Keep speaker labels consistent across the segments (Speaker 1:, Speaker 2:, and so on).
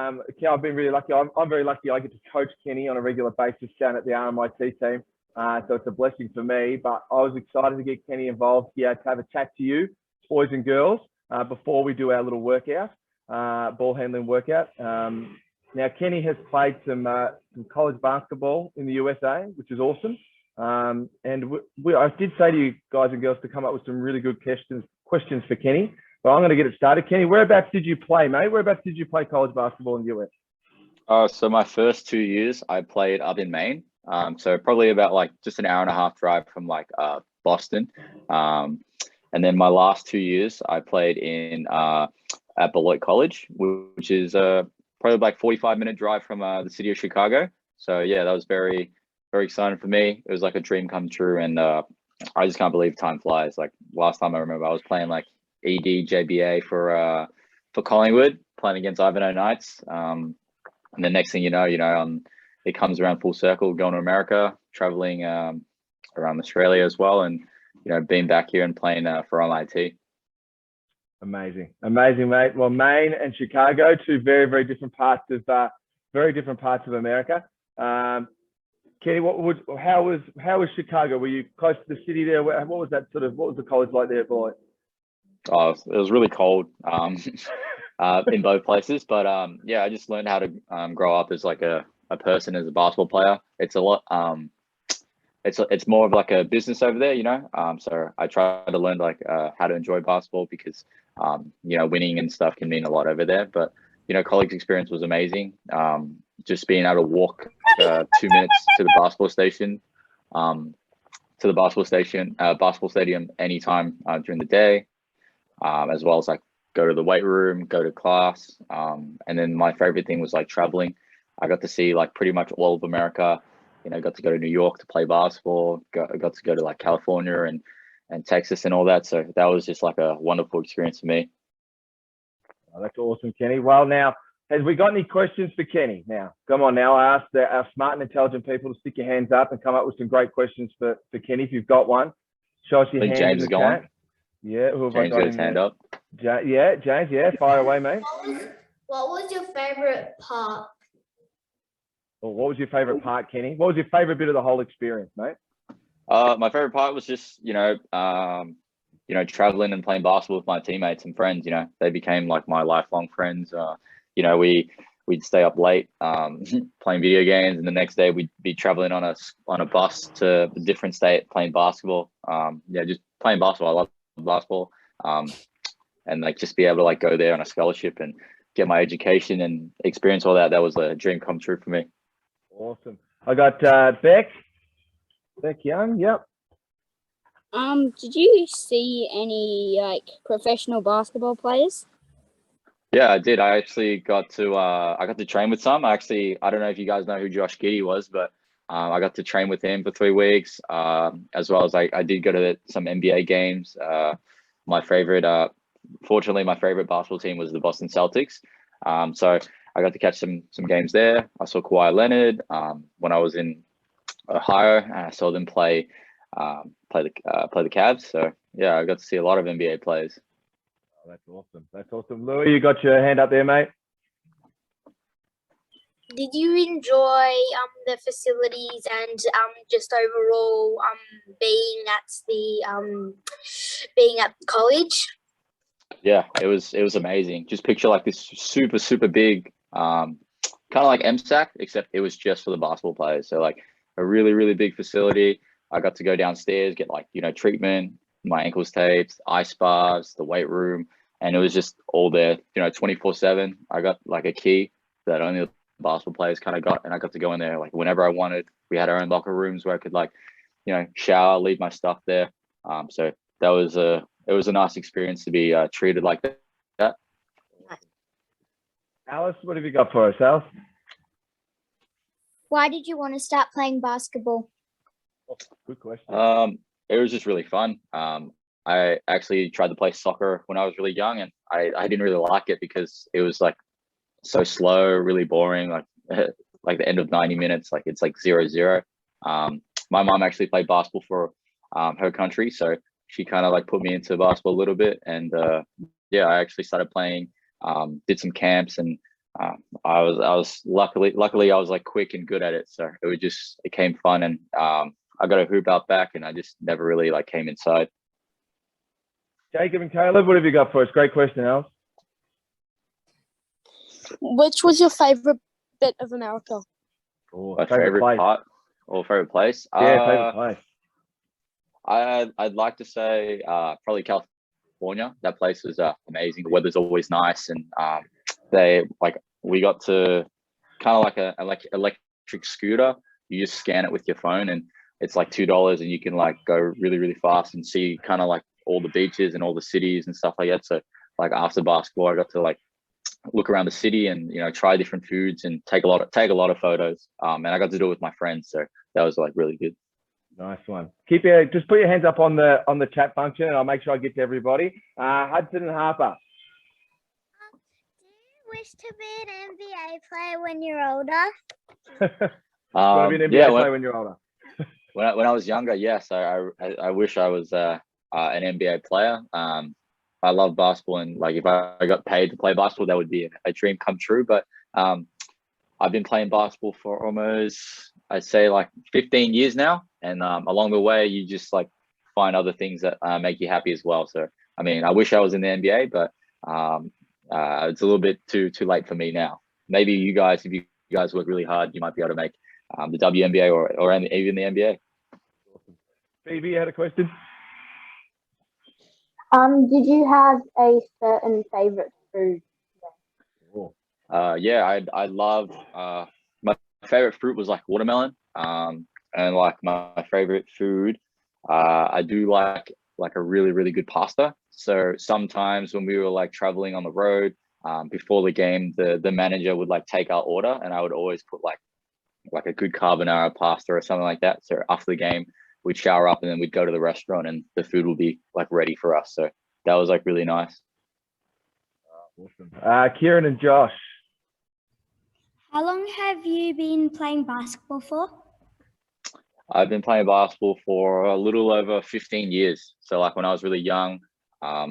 Speaker 1: I've been really lucky. I'm very lucky. I get to coach Kenny on a regular basis down at the RMIT team. So it's a blessing for me. But I was excited to get Kenny involved here to have a chat to you, boys and girls, before we do our little workout, ball handling workout. Now, Kenny has played some college basketball in the USA, which is awesome. And I did say to you guys and girls to come up with some really good questions for Kenny. But I'm going to get it started. Kenny, whereabouts did you play, mate? Whereabouts did you play college basketball in the US?
Speaker 2: So my first 2 years, I played up in Maine. So probably about like just an hour and a half drive from like Boston. And then my last 2 years, I played in at Beloit College, which is probably like 45-minute drive from the city of Chicago. So yeah, that was very, very exciting for me. It was like a dream come true, and I just can't believe time flies. Like last time I remember, I was playing like ED JBA for Collingwood, playing against Ivanhoe Knights. And the next thing you know, it comes around full circle, going to America, traveling around Australia as well, and being back here and playing for RMIT.
Speaker 1: Amazing, mate. Well, Maine and Chicago, two very, very different parts of America. Kenny, how was Chicago? Were you close to the city there? What was the college like there at Beloit?
Speaker 2: Oh, it was really cold in both places, but yeah, I just learned how to grow up as like a person, as a basketball player. It's a lot. It's more of like a business over there, So I try to learn like how to enjoy basketball, because winning and stuff can mean a lot over there. But college experience was amazing. Just being able to walk 2 minutes to the basketball stadium anytime during the day, as well as like go to the weight room, go to class. And then my favorite thing was like traveling. I got to see like pretty much all of America. Got to go to New York to play basketball. Got to go to like California and Texas and all that. So that was just like a wonderful experience for me.
Speaker 1: Oh, that's awesome, Kenny. Well, now, has we got any questions for Kenny? Now, come on now. I asked our smart and intelligent people to stick your hands up and come up with some great questions for Kenny. If you've got one, show us your hand
Speaker 2: James
Speaker 1: in the chat. Yeah, who have
Speaker 2: James
Speaker 1: I got
Speaker 2: got his hand up.
Speaker 1: James, fire away, mate.
Speaker 3: What was your favorite part?
Speaker 1: Well, what was your favorite part, Kenny? What was your favorite bit of the whole experience, mate?
Speaker 2: My favorite part was just, traveling and playing basketball with my teammates and friends. They became like my lifelong friends. We'd stay up late playing video games, and the next day we'd be traveling on a bus to a different state playing basketball. Just playing basketball. I love basketball. And like just be able to like go there on a scholarship and get my education and experience all that. That was a dream come true for me.
Speaker 1: Awesome. I got Beck Young. Yep.
Speaker 4: Did you see any like professional basketball players?
Speaker 2: Yeah, I did. I actually got to train with some. I don't know if you guys know who Josh Giddey was, but I got to train with him for 3 weeks, as well as I did go to some NBA games. Fortunately, my favorite basketball team was the Boston Celtics. So I got to catch some games there. I saw Kawhi Leonard when I was in Ohio, and I saw them play the Cavs. So yeah, I got to see a lot of NBA players.
Speaker 1: Oh, that's awesome. Louis, you got your hand up there, mate.
Speaker 3: Did you enjoy the facilities and just overall being at college?
Speaker 2: Yeah, it was amazing. Just picture like this super, super big, kind of like MSAC, except it was just for the basketball players. So like a really, really big facility. I got to go downstairs, get like, treatment, my ankles taped, ice bars, the weight room, and it was just all there, 24/7. I got like a key that only the basketball players kind of got, and I got to go in there like whenever I wanted. We had our own locker rooms where I could like, shower, leave my stuff there. So that was it was a nice experience to be treated like that.
Speaker 1: Alice, what have you got for us, Alice?
Speaker 3: Why did you want to start playing basketball?
Speaker 1: Oh, good question.
Speaker 2: It was just really fun. I actually tried to play soccer when I was really young, and I didn't really like it because it was like so slow, really boring, like the end of 90 minutes, like it's like 0-0. My mom actually played basketball for her country, so she kind of like put me into basketball a little bit, and I actually started playing, did some camps, and I was luckily I was like quick and good at it, so it came fun, and I got a hoop out back, and I just never really like came inside.
Speaker 1: Jacob and Caleb, what have you got for us? Great question, Al.
Speaker 4: Which was your favorite bit of America?
Speaker 2: My favorite
Speaker 1: place.
Speaker 2: part or favorite place?
Speaker 1: Yeah, favorite place.
Speaker 2: I'd like to say probably California. That place was amazing. The weather's always nice, and we got to kind of like a electric scooter. You just scan it with your phone, and it's like $2, and you can like go really, really fast and see kind of like all the beaches and all the cities and stuff like that. So like after basketball, I got to like look around the city and try different foods and take a lot of photos. And I got to do it with my friends, so that was like really good.
Speaker 1: Nice one. Just put your hands up on the chat function, and I'll make sure I get to everybody. Hudson and Harper.
Speaker 3: Do you wish to be an NBA player when you're older?
Speaker 1: Want to be an NBA player when you're older?
Speaker 2: When I was younger, yes, I wish I was an NBA player. I love basketball, and like if I got paid to play basketball, that would be a dream come true. But I've been playing basketball for almost, I'd say like 15 years now, and along the way, you just like find other things that make you happy as well. So I mean, I wish I was in the NBA, but it's a little bit too late for me now. Maybe you guys, if you guys work really hard, you might be able to make the WNBA or even the NBA.
Speaker 1: Phoebe, you had a question?
Speaker 5: Did you have a certain favorite food?
Speaker 2: Yeah, I love my favorite fruit was like watermelon. And like my favorite food, I do like a really, really good pasta. So sometimes when we were like traveling on the road, before the game, the manager would like take our order, and I would always put like a good carbonara pasta or something like that. So after the game, we'd shower up and then we'd go to the restaurant, and the food would be like ready for us. So that was like really nice.
Speaker 1: Awesome. Kieran and Josh.
Speaker 3: How long have you been playing basketball for?
Speaker 2: I've been playing basketball for a little over 15 years. So like when I was really young, I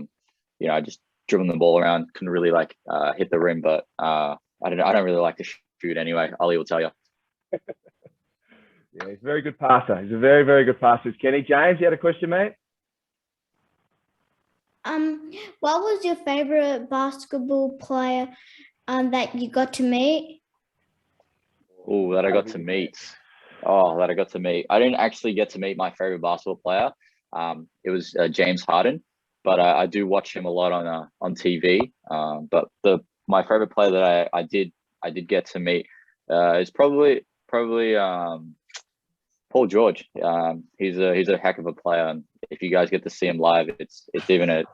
Speaker 2: just dribbling the ball around, couldn't really like hit the rim, but I don't really like to shoot anyway. Ollie will tell you.
Speaker 1: Yeah, he's a very good passer. He's a very, very good passer. Kenny. James, you had a question, mate?
Speaker 3: What was your favorite basketball player that you got to meet?
Speaker 2: Oh, that I got to meet. I didn't actually get to meet my favorite basketball player. It was James Harden, but I do watch him a lot on TV. But my favorite player that I did get to meet is probably Paul George. He's a heck of a player, and if you guys get to see him live, it's even a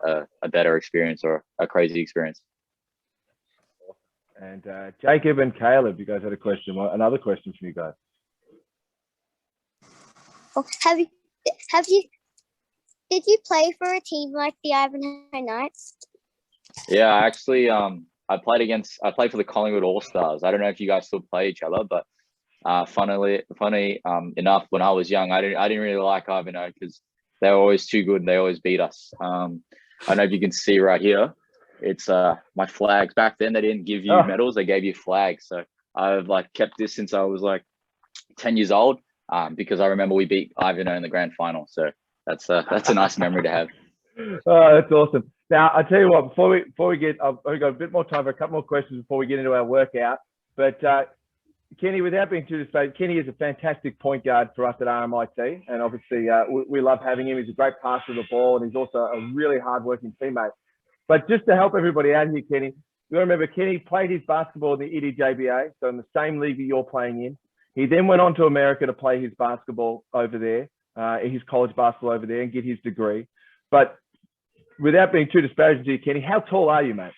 Speaker 2: better experience or a crazy experience.
Speaker 1: And Jacob and Caleb, you guys had a question. Another question from you guys.
Speaker 3: Did you play for a team like the Ivanhoe Knights?
Speaker 2: Yeah, actually, I played for the Collingwood All Stars. I don't know if you guys still play each other, but funny enough, when I was young, I didn't really like Ivanhoe because they were always too good and they always beat us. I don't know if you can see right here. It's my flags. Back then, they didn't give you medals; they gave you flags. So I've like kept this since I was like 10 years old, because I remember we beat Ivanhoe in the grand final. So that's a nice memory to have.
Speaker 1: Oh, that's awesome. Now I tell you what, before we get, we've got a bit more time for a couple more questions before we get into our workout. But Kenny, without being too disparaging, Kenny is a fantastic point guard for us at RMIT, and obviously we love having him. He's a great passer of the ball, and he's also a really hard-working teammate. But just to help everybody out here, Kenny, you got to remember Kenny played his basketball in the EDJBA, so in the same league that you're playing in. He then went on to America to play his basketball over there, his college basketball over there, and get his degree. But without being too disparaging to you, Kenny, how tall are you, mate?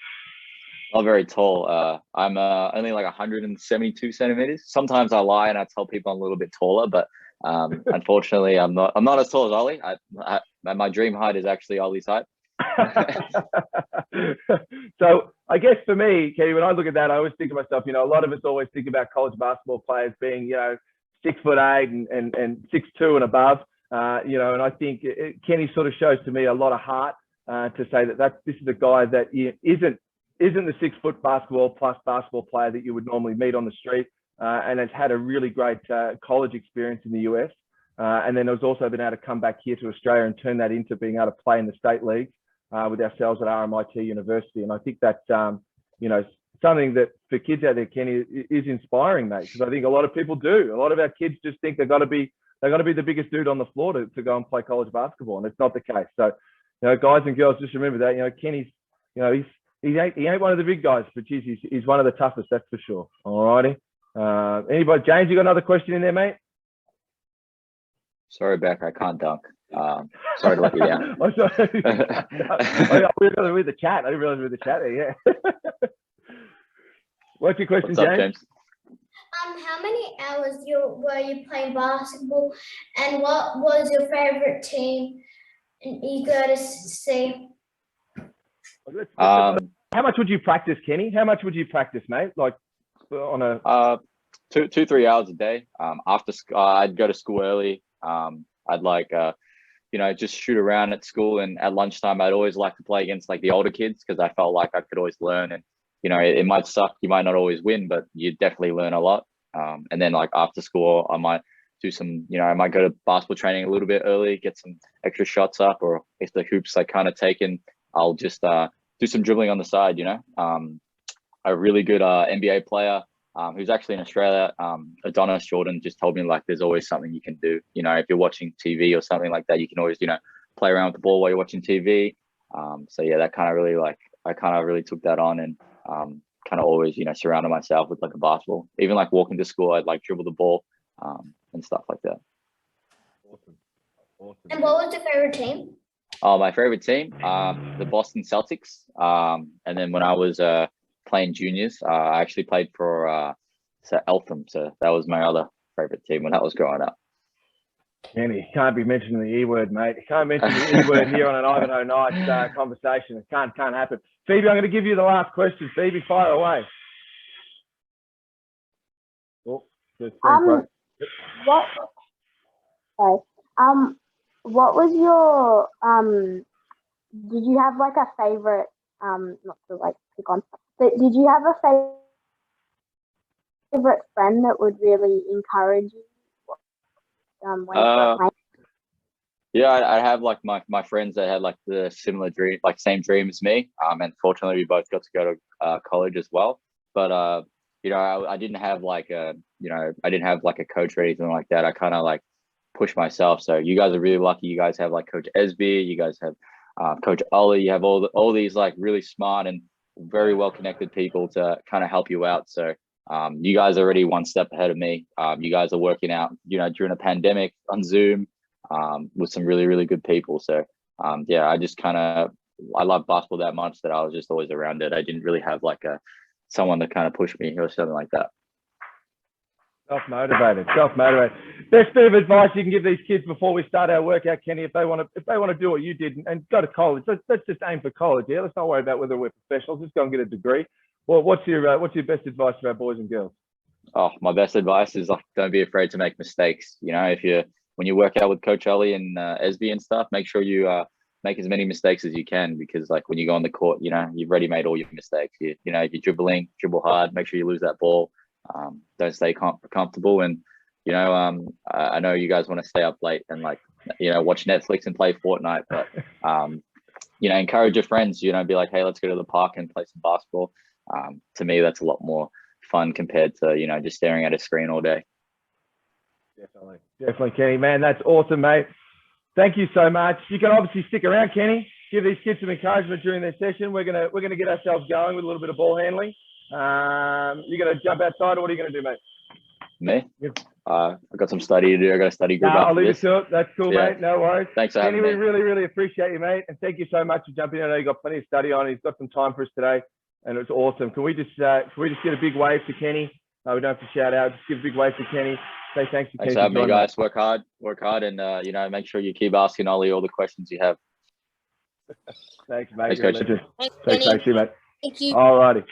Speaker 2: Not very tall. I'm only like 172 centimeters. Sometimes I lie and I tell people I'm a little bit taller, but unfortunately, I'm not as tall as Ollie. My dream height is actually Ollie's height.
Speaker 1: So I guess for me, Kenny, when I look at that, I always think of myself, a lot of us always think about college basketball players being, 6'8" and 6'2" and above, and I think Kenny sort of shows to me a lot of heart to say that this is a guy that isn't isn't the 6-foot basketball plus basketball player that you would normally meet on the street, and has had a really great college experience in the US. And then has also been able to come back here to Australia and turn that into being able to play in the state league with ourselves at RMIT University. And I think that's, you know, something that for kids out there, Kenny, is inspiring, mate, because I think a lot of people do. A lot of our kids just think they've got to be the biggest dude on the floor to go and play college basketball, and it's not the case. So, you know, guys and girls, just remember that. You know, Kenny's, you know, he ain't one of the big guys, but geez, he's one of the toughest, that's for sure. All righty. Anybody, James, you got another question in there, mate?
Speaker 2: Sorry, Beck, I can't dunk. Sorry to let you down.
Speaker 1: I'm sorry. We've got to read the chat. I didn't realize we were the chat there. Yeah. What's your question,
Speaker 2: What's up, James?
Speaker 3: How many hours were you playing basketball, and what was your favorite team you go to see?
Speaker 1: How much would you practice, Kenny? How much would you practice, mate? Like on a
Speaker 2: 2-3 hours a day. After I'd go to school early. I'd like you know, just shoot around at school, and at lunchtime I'd always like to play against like the older kids, because I felt like I could always learn. And you know, it might suck, you might not always win, but you definitely learn a lot. And then like after school, I might do some, you know, I might go to basketball training a little bit early, get some extra shots up, or if the hoops like kind of taken, I'll just do some dribbling on the side, you know. A really good NBA player who's actually in Australia, Adonis Jordan, just told me like there's always something you can do. You know, if you're watching TV or something like that, you can always, you know, play around with the ball while you're watching TV. So yeah, that kind of really like, I kind of really took that on, and kind of always, you know, surrounded myself with like a basketball. Even like walking to school, I'd like dribble the ball and stuff like that.
Speaker 1: Awesome.
Speaker 3: And what was your favorite team?
Speaker 2: Oh, my favorite team, the Boston Celtics. And then when I was playing juniors, I actually played for Eltham. So that was my other favorite team when I was growing up.
Speaker 1: Kenny, can't be mentioning the E word, mate. You can't mention the E word here on an Ivanhoe night conversation. It can't happen. Phoebe, I'm going to give you the last question. Phoebe, fire away. Oh,
Speaker 5: what? Sorry. What was your Did you have like a favorite? Not to like pick on, but did you have a favorite friend that would really encourage you? When you were playing?
Speaker 2: Yeah, I have like my friends that had like the similar dream, like same dream as me. And fortunately, we both got to go to college as well. But you know, I didn't have like a, you know, I didn't have like a coach or anything like that. I kind of like pushed myself. So you guys are really lucky. You guys have like Coach Esby. You guys have Coach Olly. You have all these like really smart and very well connected people to kind of help you out. So you guys are already one step ahead of me. You guys are working out, you know, during a pandemic on Zoom with some really, really good people. So yeah, I love basketball that much that I was just always around it. I didn't really have like someone to kind of push me or something like that.
Speaker 1: Self-motivated. Best bit of advice you can give these kids before we start our workout, Kenny, if they want to do what you did and go to college. Let's just aim for college. Yeah, let's not worry about whether we're professionals. Just go and get a degree. Well, what's your best advice for our boys and girls?
Speaker 2: Oh, my best advice is like, don't be afraid to make mistakes. You know, when you work out with Coach Olly and Esby and stuff, make sure you make as many mistakes as you can, because like when you go on the court, you know, you've already made all your mistakes. You know, if you're dribbling, dribble hard, make sure you lose that ball. Don't stay comfortable. And, you know, I know you guys want to stay up late and like, you know, watch Netflix and play Fortnite, but, you know, encourage your friends, you know, be like, hey, let's go to the park and play some basketball. To me, that's a lot more fun compared to, you know, just staring at a screen all day.
Speaker 1: Definitely, Kenny, man. That's awesome, mate. Thank you so much. You can obviously stick around, Kenny. Give these kids some encouragement during their session. We're gonna get ourselves going with a little bit of ball handling. You're gonna jump outside, or what are you gonna do, mate?
Speaker 2: Me? I've got some study to do. I got a study group.
Speaker 1: I'll leave it to it. That's cool, yeah. Mate. No worries.
Speaker 2: Thanks for having me.
Speaker 1: We really, really appreciate you, mate. And thank you so much for jumping in. I know you got plenty of study on. He's got some time for us today, and it's awesome. Can we just get a big wave to Kenny? We don't have to shout out. Just give a big wave to Kenny. Say thanks to Kenny.
Speaker 2: Thanks for having me, guys. Work hard, and you know, make sure you keep asking Ollie all the questions you have.
Speaker 1: Thanks, mate.
Speaker 2: Thanks, Coach.
Speaker 1: Thanks, mate. See you, mate.
Speaker 4: Thank you.
Speaker 1: All righty.